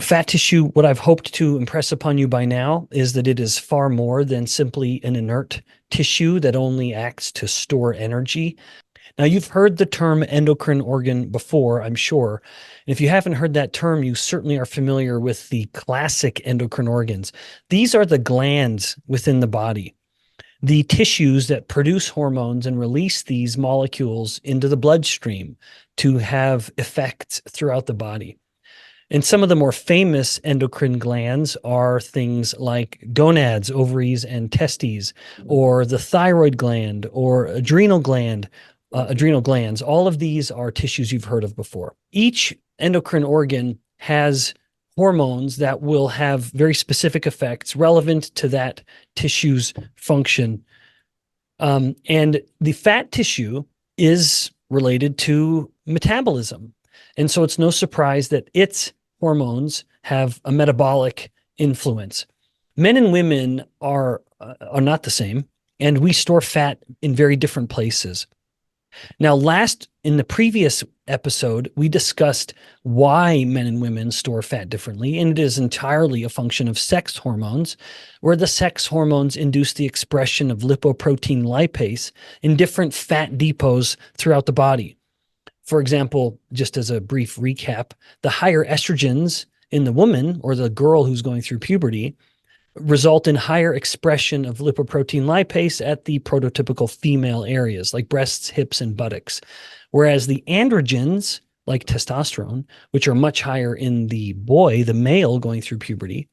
Fat tissue, what I've hoped to impress upon you by now is that it is far more than simply an inert tissue that only acts to store energy. Now, you've heard the term endocrine organ before, I'm sure. And if you haven't heard that term, you certainly are familiar with the classic endocrine organs. These are the glands within the body, the tissues that produce hormones and release these molecules into the bloodstream to have effects throughout the body. And some of the more famous endocrine glands are things like gonads, ovaries, and testes, or the thyroid gland, or adrenal glands. All of these are tissues you've heard of before. Each endocrine organ has hormones that will have very specific effects relevant to that tissue's function. And the fat tissue is related to metabolism. And so it's no surprise that its hormones have a metabolic influence. Men and women are not the same, and we store fat in very different places. Now, in the previous episode, we discussed why men and women store fat differently, and it is entirely a function of sex hormones, where the sex hormones induce the expression of lipoprotein lipase in different fat depots throughout the body. For example, just as a brief recap, the higher estrogens in the woman or the girl who's going through puberty result in higher expression of lipoprotein lipase at the prototypical female areas like breasts, hips, and buttocks. Whereas the androgens, like testosterone, which are much higher in the boy, the male going through puberty,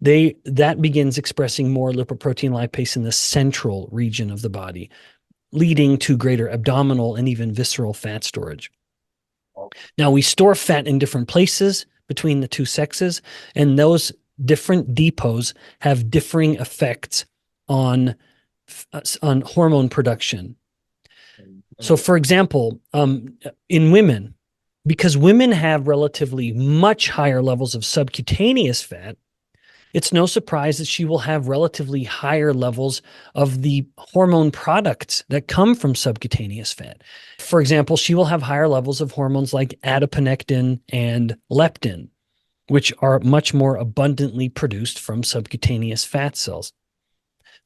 that begins expressing more lipoprotein lipase in the central region of the body, leading to greater abdominal and even visceral fat storage. Now, we store fat in different places between the two sexes, and those different depots have differing effects on hormone production. So, for example, in women, because women have relatively much higher levels of subcutaneous fat, it's no surprise that she will have relatively higher levels of the hormone products that come from subcutaneous fat. For example, she will have higher levels of hormones like adiponectin and leptin, which are much more abundantly produced from subcutaneous fat cells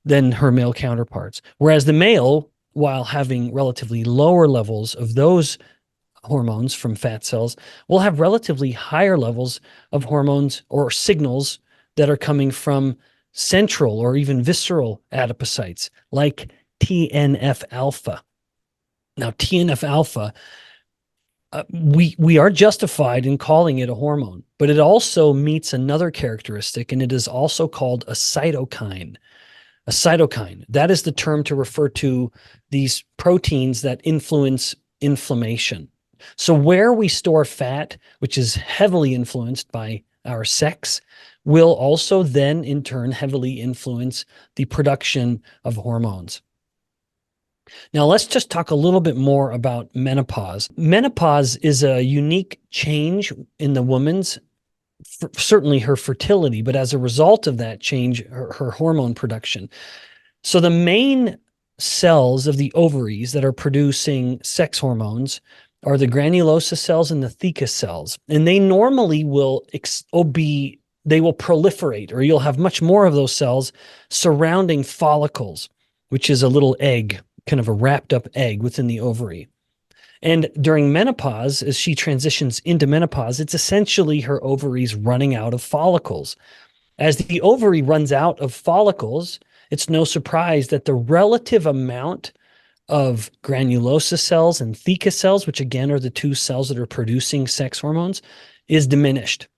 than her male counterparts. Whereas the male, while having relatively lower levels of those hormones from fat cells, will have relatively higher levels of hormones or signals that are coming from central or even visceral adipocytes, like TNF-alpha. Now, TNF-alpha, we are justified in calling it a hormone, but it also meets another characteristic, and it is also called a cytokine. A cytokine, that is the term to refer to these proteins that influence inflammation. So where we store fat, which is heavily influenced by our sex, will also then in turn heavily influence the production of hormones. Now let's just talk a little bit more about menopause. Menopause is a unique change in the woman's, certainly her fertility, but as a result of that change, her hormone production. So the main cells of the ovaries that are producing sex hormones are the granulosa cells and the theca cells, and they normally will they will proliferate, or you'll have much more of those cells surrounding follicles, which is a little egg, kind of a wrapped up egg within the ovary. And during menopause, as she transitions into menopause, it's essentially her ovaries running out of follicles. As the ovary runs out of follicles, it's no surprise that the relative amount of granulosa cells and theca cells, which again are the two cells that are producing sex hormones, is diminished.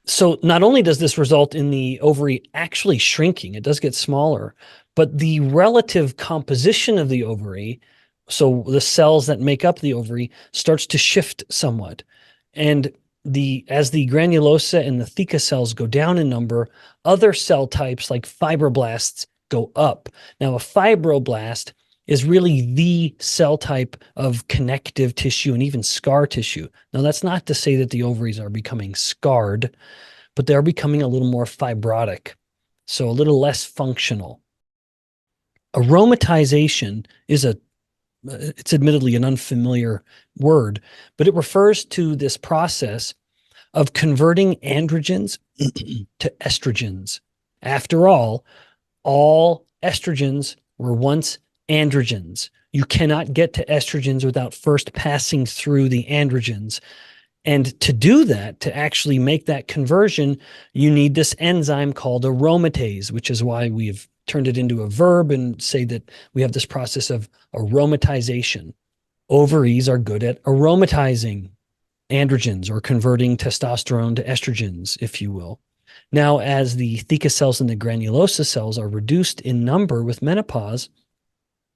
So not only does this result in the ovary actually shrinking, it does get smaller, but the relative composition of the ovary, so the cells that make up the ovary, starts to shift somewhat. And as the granulosa and the theca cells go down in number, other cell types like fibroblasts go up. Now, a fibroblast is really the cell type of connective tissue and even scar tissue. Now, that's not to say that the ovaries are becoming scarred, but they're becoming a little more fibrotic, so a little less functional. Aromatization is it's admittedly an unfamiliar word, but it refers to this process of converting androgens to estrogens. After all estrogens were once androgens. You cannot get to estrogens without first passing through the androgens. And to do that, to actually make that conversion, you need this enzyme called aromatase, which is why we've turned it into a verb and say that we have this process of aromatization. Ovaries are good at aromatizing androgens or converting testosterone to estrogens, if you will. Now, as the theca cells and the granulosa cells are reduced in number with menopause,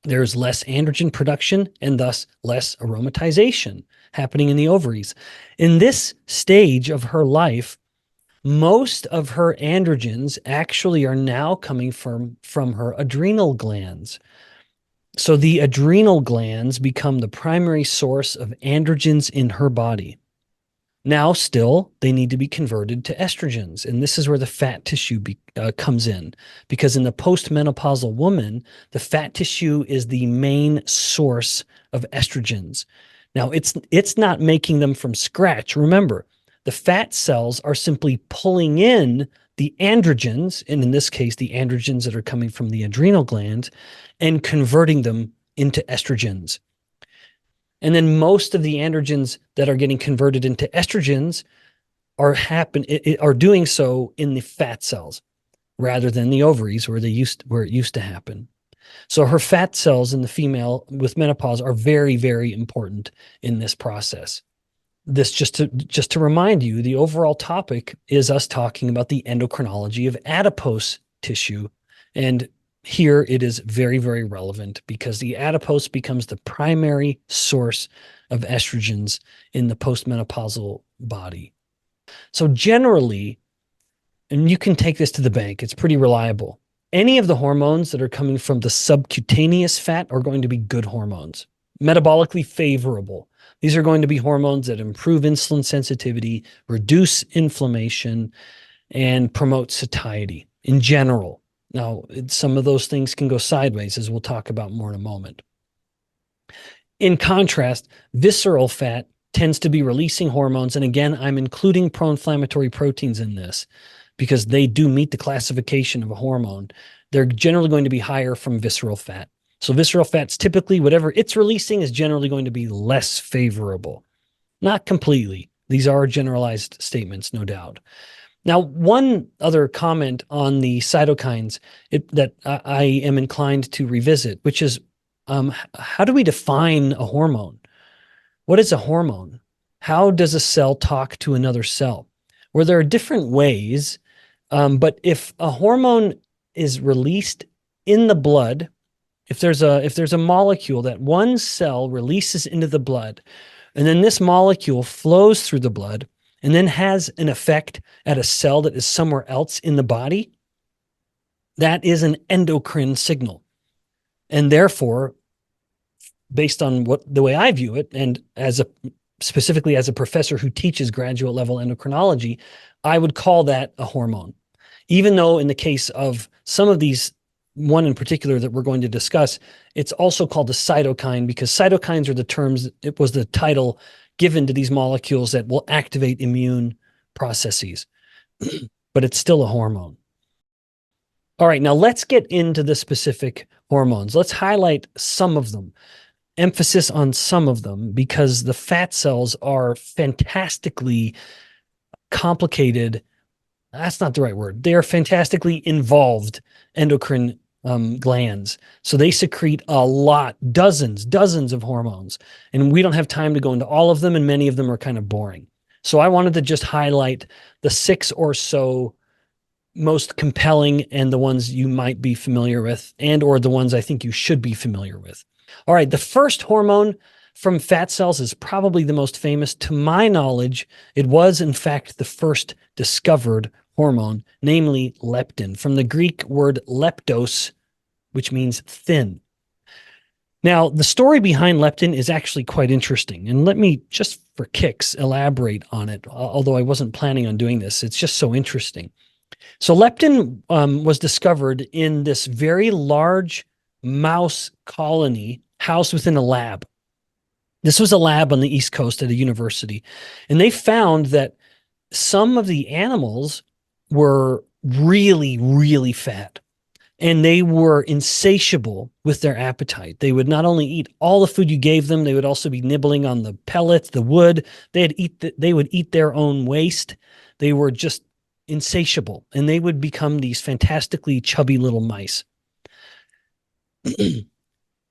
there's less androgen production and thus less aromatization happening in the ovaries. In this stage of her life, most of her androgens actually are now coming from her adrenal glands. So the adrenal glands become the primary source of androgens in her body. Now, still, they need to be converted to estrogens. And this is where the fat tissue comes in. Because in the postmenopausal woman, the fat tissue is the main source of estrogens. Now, it's not making them from scratch. Remember, the fat cells are simply pulling in the androgens, and in this case, the androgens that are coming from the adrenal glands, and converting them into estrogens. And then most of the androgens that are getting converted into estrogens are doing so in the fat cells rather than the ovaries where it used to happen. So her fat cells in the female with menopause are very, very important in this process. This just to remind you, the overall topic is us talking about the endocrinology of adipose tissue. And here it is very, very relevant because the adipose becomes the primary source of estrogens in the postmenopausal body. So generally, and you can take this to the bank, it's pretty reliable. Any of the hormones that are coming from the subcutaneous fat are going to be good hormones, metabolically favorable. These are going to be hormones that improve insulin sensitivity, reduce inflammation, and promote satiety in general. Now, some of those things can go sideways, as we'll talk about more in a moment. In contrast, visceral fat tends to be releasing hormones. And again, I'm including pro-inflammatory proteins in this because they do meet the classification of a hormone. They're generally going to be higher from visceral fat. So visceral fats, typically, whatever it's releasing is generally going to be less favorable. Not completely. These are generalized statements, no doubt. Now, one other comment on the cytokines that I am inclined to revisit, which is how do we define a hormone? What is a hormone? How does a cell talk to another cell? Well, there are different ways, but if a hormone is released in the blood, if there's a molecule that one cell releases into the blood, and then this molecule flows through the blood, and then has an effect at a cell that is somewhere else in the body, that is an endocrine signal. And therefore, based on the way I view it, and specifically as a professor who teaches graduate level endocrinology, I would call that a hormone. Even though in the case of some of these, one in particular that we're going to discuss, it's also called a cytokine because cytokines are the terms, it was the title given to these molecules that will activate immune processes, but it's still a hormone. All right, now let's get into the specific hormones. Let's highlight some of them, emphasis on some of them, because the fat cells are fantastically complicated. That's not the right word. They are fantastically involved endocrine glands. So they secrete a lot, dozens of hormones. And we don't have time to go into all of them, and many of them are kind of boring. So I wanted to just highlight the 6 or so most compelling and the ones you might be familiar with and or the ones I think you should be familiar with. All right, the first hormone from fat cells is probably the most famous. To my knowledge, it was in fact the first discovered hormone, namely leptin, from the Greek word leptos, which means thin. Now, the story behind leptin is actually quite interesting, and let me, just for kicks, elaborate on it, although I wasn't planning on doing this. It's just so interesting. So leptin was discovered in this very large mouse colony housed within a lab. This was a lab on the East Coast at a university, and they found that some of the animals were really, really fat, and they were insatiable with their appetite. They would not only eat all the food you gave them, they would also be nibbling on the pellets, the wood. They would eat their own waste. They were just insatiable, and they would become these fantastically chubby little mice.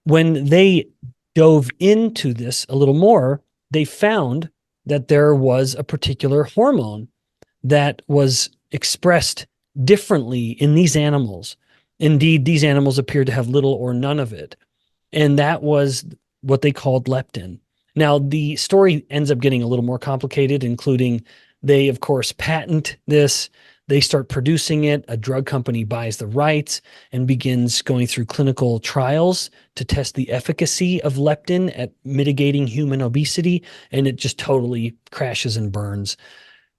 When they dove into this a little more, they found that there was a particular hormone that was expressed differently in these animals. Indeed, these animals appeared to have little or none of it. And that was what they called leptin. Now, the story ends up getting a little more complicated, including they, of course, patent this. They start producing it. A drug company buys the rights and begins going through clinical trials to test the efficacy of leptin at mitigating human obesity. And it just totally crashes and burns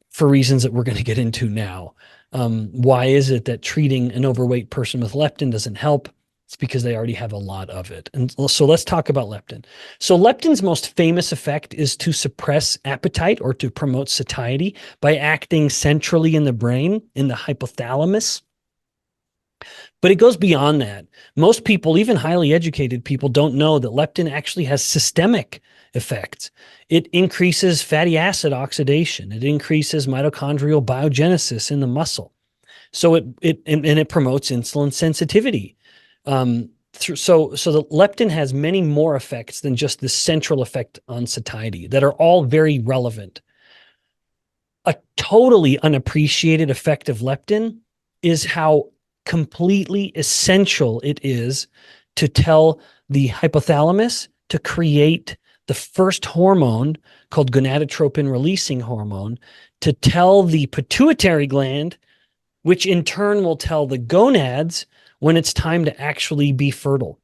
for reasons that we're going to get into now. Why is it that treating an overweight person with leptin doesn't help? It's because they already have a lot of it. And so let's talk about leptin. So leptin's most famous effect is to suppress appetite or to promote satiety by acting centrally in the brain, in the hypothalamus. But it goes beyond that. Most people, even highly educated people, don't know that leptin actually has systemic effects. It increases fatty acid oxidation. It increases mitochondrial biogenesis in the muscle. So it promotes insulin sensitivity. So the leptin has many more effects than just the central effect on satiety that are all very relevant. A totally unappreciated effect of leptin is how completely essential it is to tell the hypothalamus to create the first hormone called gonadotropin releasing hormone to tell the pituitary gland, which in turn will tell the gonads when it's time to actually be fertile.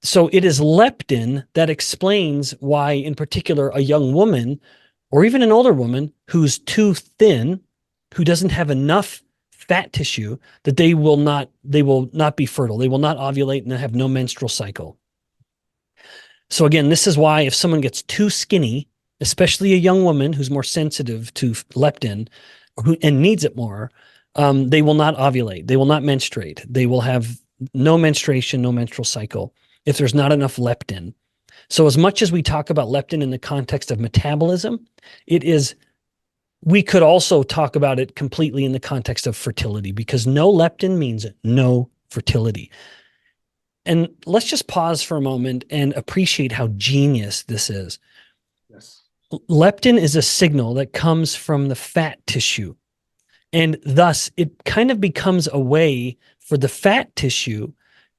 So it is leptin that explains why, in particular, a young woman or even an older woman who's too thin, who doesn't have enough fat tissue, that they will not be fertile. They will not ovulate and have no menstrual cycle. So again, this is why if someone gets too skinny, especially a young woman who's more sensitive to leptin and needs it more, they will not ovulate. They will not menstruate. They will have no menstruation, no menstrual cycle if there's not enough leptin. So as much as we talk about leptin in the context of metabolism, we could also talk about it completely in the context of fertility, because no leptin means no fertility. And let's just pause for a moment and appreciate how genius this is. Yes. Leptin is a signal that comes from the fat tissue. And thus, it kind of becomes a way for the fat tissue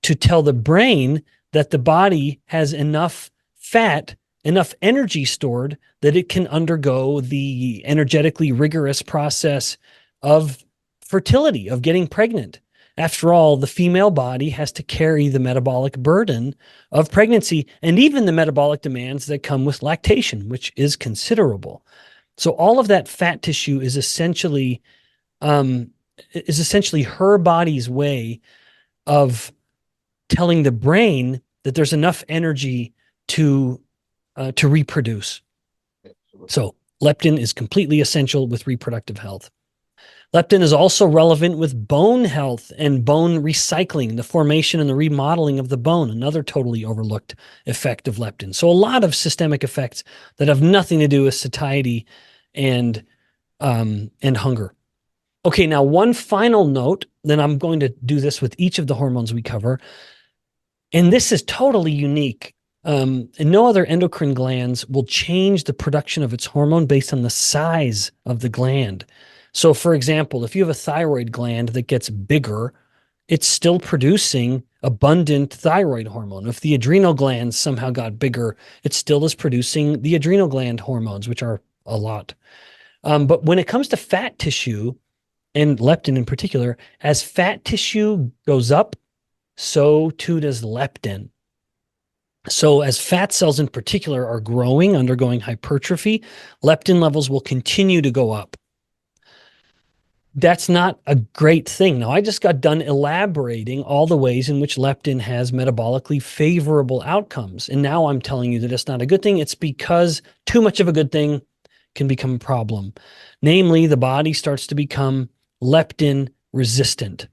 to tell the brain that the body has enough fat, enough energy stored that it can undergo the energetically rigorous process of fertility, of getting pregnant. After all, the female body has to carry the metabolic burden of pregnancy and even the metabolic demands that come with lactation, which is considerable. So all of that fat tissue is essentially her body's way of telling the brain that there's enough energy to reproduce. So leptin is completely essential with reproductive health. Leptin is also relevant with bone health and bone recycling, the formation and the remodeling of the bone, another totally overlooked effect of leptin. So a lot of systemic effects that have nothing to do with satiety and hunger. Okay, now one final note, then I'm going to do this with each of the hormones we cover. And this is totally unique. And no other endocrine glands will change the production of its hormone based on the size of the gland. So for example, if you have a thyroid gland that gets bigger, it's still producing abundant thyroid hormone. If the adrenal glands somehow got bigger, it still is producing the adrenal gland hormones, which are a lot. But when it comes to fat tissue, and leptin in particular, as fat tissue goes up, so too does leptin. So as fat cells in particular are growing, undergoing hypertrophy, leptin levels will continue to go up. That's not a great thing. Now, I just got done elaborating all the ways in which leptin has metabolically favorable outcomes. And now I'm telling you that it's not a good thing. It's because too much of a good thing can become a problem. Namely, the body starts to become leptin resistant.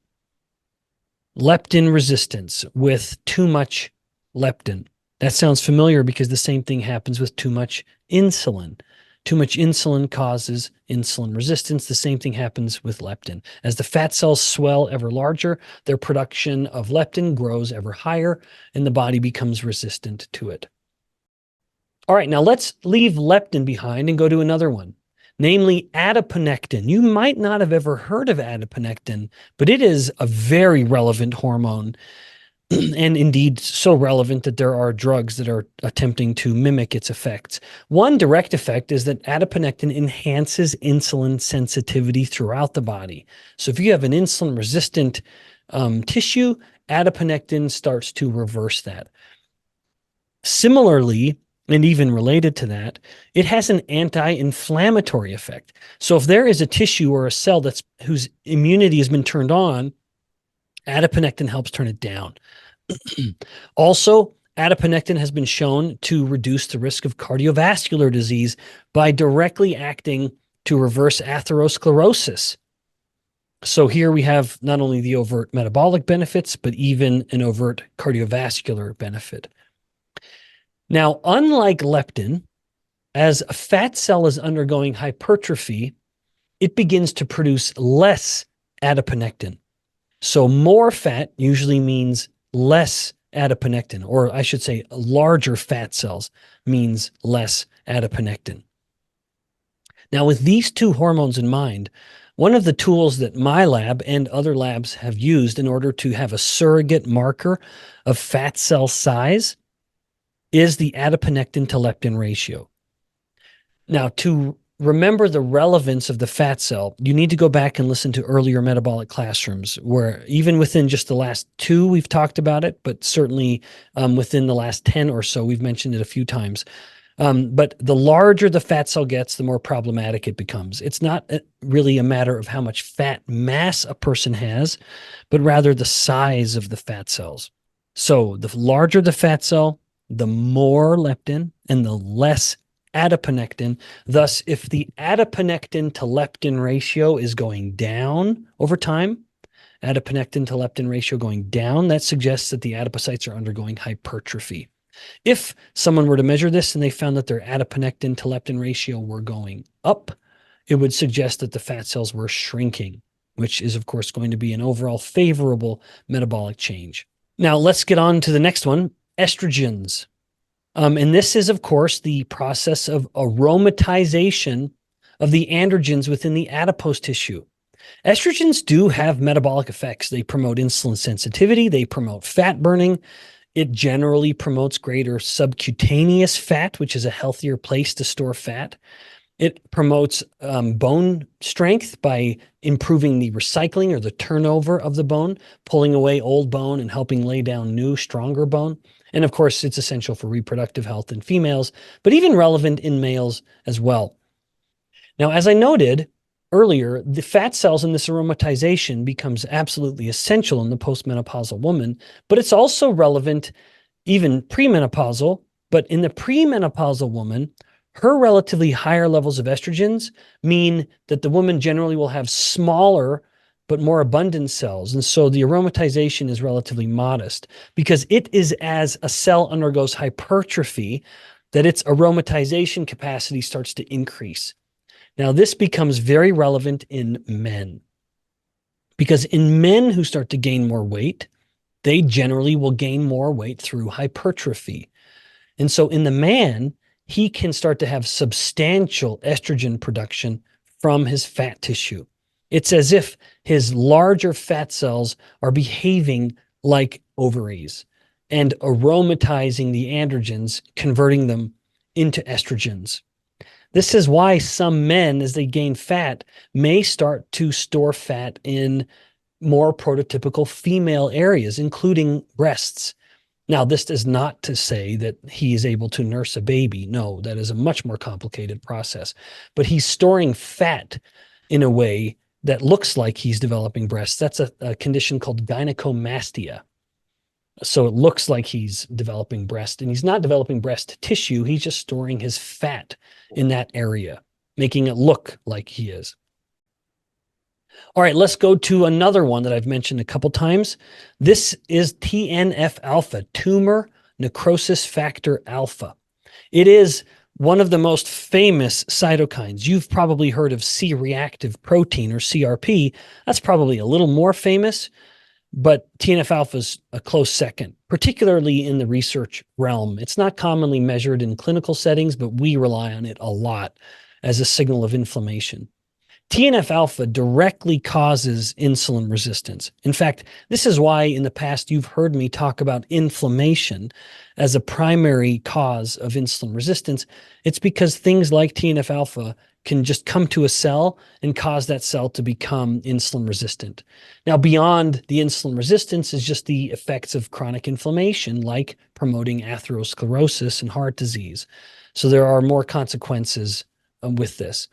Leptin resistance with too much leptin. That sounds familiar because the same thing happens with too much insulin. Too much insulin causes insulin resistance. The same thing happens with leptin. As the fat cells swell ever larger, their production of leptin grows ever higher, and the body becomes resistant to it. All right, now let's leave leptin behind and go to another one, namely adiponectin. You might not have ever heard of adiponectin, but it is a very relevant hormone, and indeed so relevant that there are drugs that are attempting to mimic its effects. One direct effect is that adiponectin enhances insulin sensitivity throughout the body. So if you have an insulin-resistant tissue, adiponectin starts to reverse that. Similarly, and even related to that, it has an anti-inflammatory effect. So if there is a tissue or a cell whose immunity has been turned on, adiponectin helps turn it down. Also, adiponectin has been shown to reduce the risk of cardiovascular disease by directly acting to reverse atherosclerosis. So here we have not only the overt metabolic benefits, but even an overt cardiovascular benefit. Now, unlike leptin, as a fat cell is undergoing hypertrophy, it begins to produce less adiponectin. So more fat usually means less adiponectin, or I should say larger fat cells means less adiponectin. Now, with these two hormones in mind, one of the tools that my lab and other labs have used in order to have a surrogate marker of fat cell size is the adiponectin to leptin ratio. Now, to remember the relevance of the fat cell, you need to go back and listen to earlier metabolic classrooms where even within just the last 2, we've talked about it, but certainly within the last 10 or so, we've mentioned it a few times. But the larger the fat cell gets, the more problematic it becomes. It's not really a matter of how much fat mass a person has, but rather the size of the fat cells. So the larger the fat cell, the more leptin and the less adiponectin. Thus, if the adiponectin to leptin ratio is going down over time, adiponectin to leptin ratio going down, that suggests that the adipocytes are undergoing hypertrophy. If someone were to measure this and they found that their adiponectin to leptin ratio were going up, it would suggest that the fat cells were shrinking, which is, of course, going to be an overall favorable metabolic change. Now, let's get on to the next one, estrogens. And this is, of course, the process of aromatization of the androgens within the adipose tissue. Estrogens do have metabolic effects. They promote insulin sensitivity. They promote fat burning. It generally promotes greater subcutaneous fat, which is a healthier place to store fat. It promotes bone strength by improving the recycling or the turnover of the bone, pulling away old bone and helping lay down new, stronger bone. And of course, it's essential for reproductive health in females, but even relevant in males as well. Now, as I noted earlier, the fat cells in this aromatization becomes absolutely essential in the postmenopausal woman, but it's also relevant even premenopausal. But in the premenopausal woman, her relatively higher levels of estrogens mean that the woman generally will have smaller but more abundant cells. And so the aromatization is relatively modest because it is as a cell undergoes hypertrophy that its aromatization capacity starts to increase. Now, this becomes very relevant in men because in men who start to gain more weight, they generally will gain more weight through hypertrophy. And so in the man, he can start to have substantial estrogen production from his fat tissue. It's as if his larger fat cells are behaving like ovaries and aromatizing the androgens, converting them into estrogens. This is why some men, as they gain fat, may start to store fat in more prototypical female areas, including breasts. Now, this is not to say that he is able to nurse a baby. No, that is a much more complicated process. But he's storing fat in a way that looks like he's developing breasts. That's a condition called gynecomastia. So it looks like he's developing breast, and he's not developing breast tissue. He's just storing his fat in that area. making it look like he is. All right, let's go to another one that I've mentioned a couple times. This is TNF alpha, tumor necrosis factor alpha. It is one of the most famous cytokines. You've probably heard of C-reactive protein, or CRP. That's probably a little more famous, but TNF alpha is a close second, particularly in the research realm. It's not commonly measured in clinical settings, but we rely on it a lot as a signal of inflammation. TNF alpha directly causes insulin resistance. In fact, this is why in the past you've heard me talk about inflammation as a primary cause of insulin resistance. It's because things like TNF alpha can just come to a cell and cause that cell to become insulin resistant. Now, beyond the insulin resistance is just the effects of chronic inflammation, like promoting atherosclerosis and heart disease. So there are more consequences with this.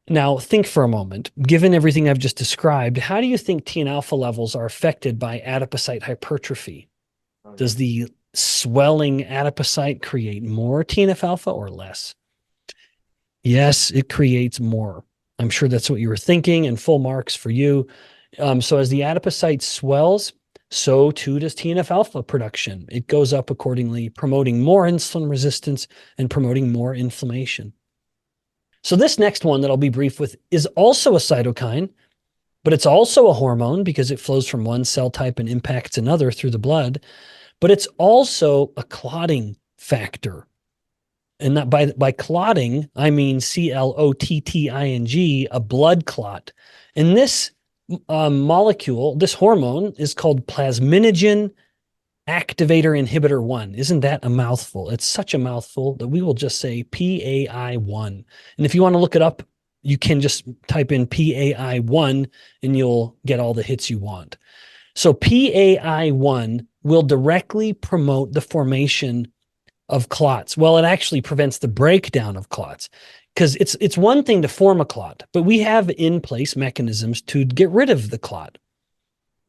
Now, think for a moment. Given everything I've just described, how do you think TNF-alpha levels are affected by adipocyte hypertrophy? Does the swelling adipocyte create more TNF-alpha or less? Yes, it creates more. I'm sure that's what you were thinking, and full marks for you. So as the adipocyte swells, so too does TNF-alpha production. It goes up accordingly, promoting more insulin resistance and promoting more inflammation. So this next one that I'll be brief with is also a cytokine, but it's also a hormone because it flows from one cell type and impacts another through the blood, but it's also a clotting factor. And that by clotting, I mean clotting, a blood clot. And this molecule, this hormone, is called plasminogen activator inhibitor 1. Isn't that a mouthful? It's such a mouthful that we will just say PAI1. And if you want to look it up, you can just type in PAI1 and you'll get all the hits you want. So PAI1 will directly promote the formation of clots. Well, it actually prevents the breakdown of clots, because it's one thing to form a clot, but we have in place mechanisms to get rid of the clot.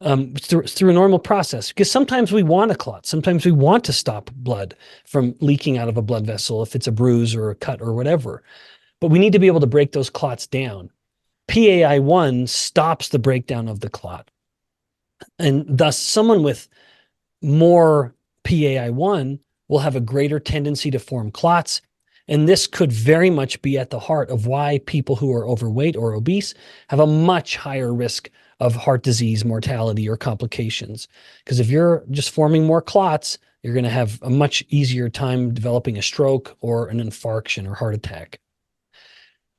Through a normal process, because sometimes we want a clot. Sometimes we want to stop blood from leaking out of a blood vessel if it's a bruise or a cut or whatever. But we need to be able to break those clots down. PAI1 stops the breakdown of the clot. And thus, someone with more PAI1 will have a greater tendency to form clots. And this could very much be at the heart of why people who are overweight or obese have a much higher risk of heart disease, mortality, or complications. Because if you're just forming more clots, you're going to have a much easier time developing a stroke or an infarction or heart attack.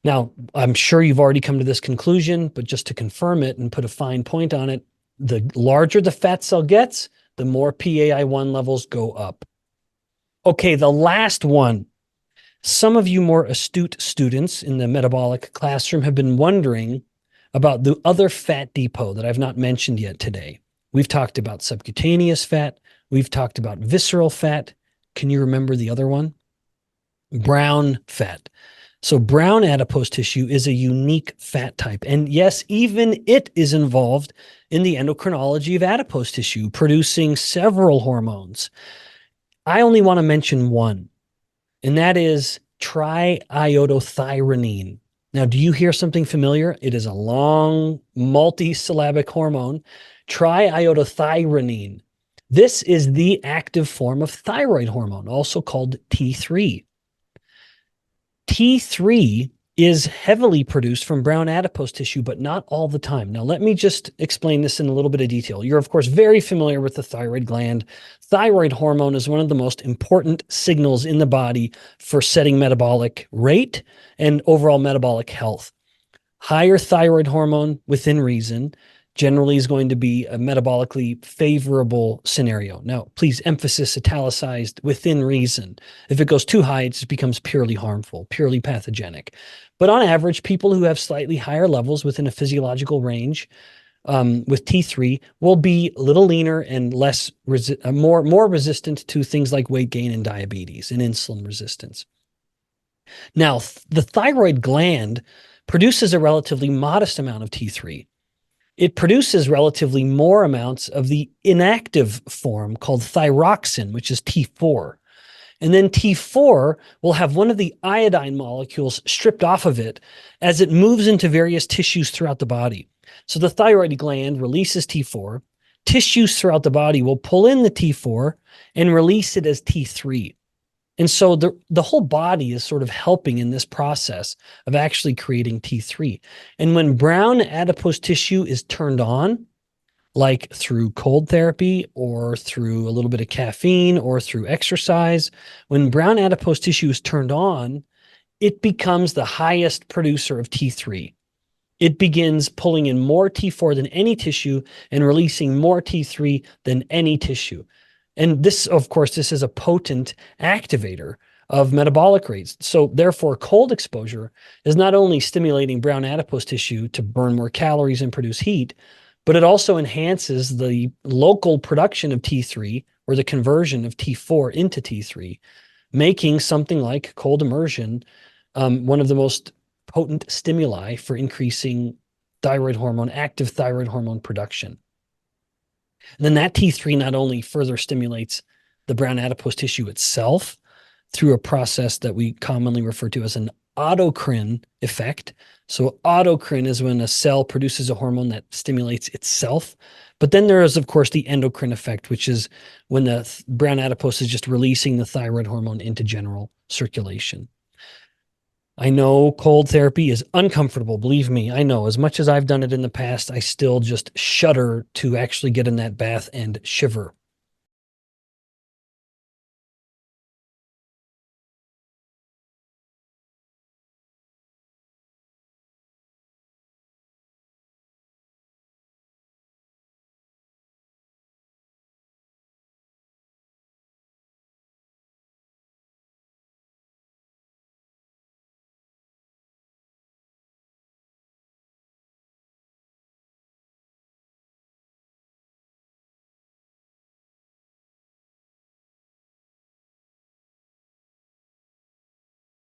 Now, I'm sure you've already come to this conclusion, but just to confirm it and put a fine point on it, the larger the fat cell gets, the more PAI1 levels go up. Okay, the last one. Some of you more astute students in the metabolic classroom have been wondering about the other fat depot that I've not mentioned yet today. We've talked about subcutaneous fat. We've talked about visceral fat. Can you remember the other one? Brown fat. So brown adipose tissue is a unique fat type. And yes, even it is involved in the endocrinology of adipose tissue, producing several hormones. I only want to mention one, and that is triiodothyronine. Now, do you hear something familiar? It is a long, multi-syllabic hormone, triiodothyronine. This is the active form of thyroid hormone, also called T3. T3 is heavily produced from brown adipose tissue, but not all the time. Now, let me just explain this in a little bit of detail. You're, of course, very familiar with the thyroid gland. Thyroid hormone is one of the most important signals in the body for setting metabolic rate and overall metabolic health. Higher thyroid hormone within reason generally is going to be a metabolically favorable scenario. Now, please emphasis italicized within reason. If it goes too high, it just becomes purely harmful, purely pathogenic. But on average, people who have slightly higher levels within a physiological range with T3 will be a little leaner and less more resistant to things like weight gain and diabetes and insulin resistance. Now, the thyroid gland produces a relatively modest amount of T3. It produces relatively more amounts of the inactive form called thyroxine, which is T4. And then T4 will have one of the iodine molecules stripped off of it as it moves into various tissues throughout the body. So the thyroid gland releases T4. Tissues throughout the body will pull in the T4 and release it as T3. And so the whole body is sort of helping in this process of actually creating T3. And when brown adipose tissue is turned on, like through cold therapy or through a little bit of caffeine or through exercise, when brown adipose tissue is turned on, it becomes the highest producer of T3. It begins pulling in more T4 than any tissue and releasing more T3 than any tissue. And this, of course, this is a potent activator of metabolic rates. So therefore, cold exposure is not only stimulating brown adipose tissue to burn more calories and produce heat, but it also enhances the local production of T3 or the conversion of T4 into T3, making something like cold immersion one of the most potent stimuli for increasing thyroid hormone, active thyroid hormone production. And then that T3 not only further stimulates the brown adipose tissue itself through a process that we commonly refer to as an autocrine effect. So autocrine is when a cell produces a hormone that stimulates itself. But then there is, of course, the endocrine effect, which is when the brown adipose is just releasing the thyroid hormone into general circulation. I know cold therapy is uncomfortable. Believe me, I know. As much as I've done it in the past, I still just shudder to actually get in that bath and shiver.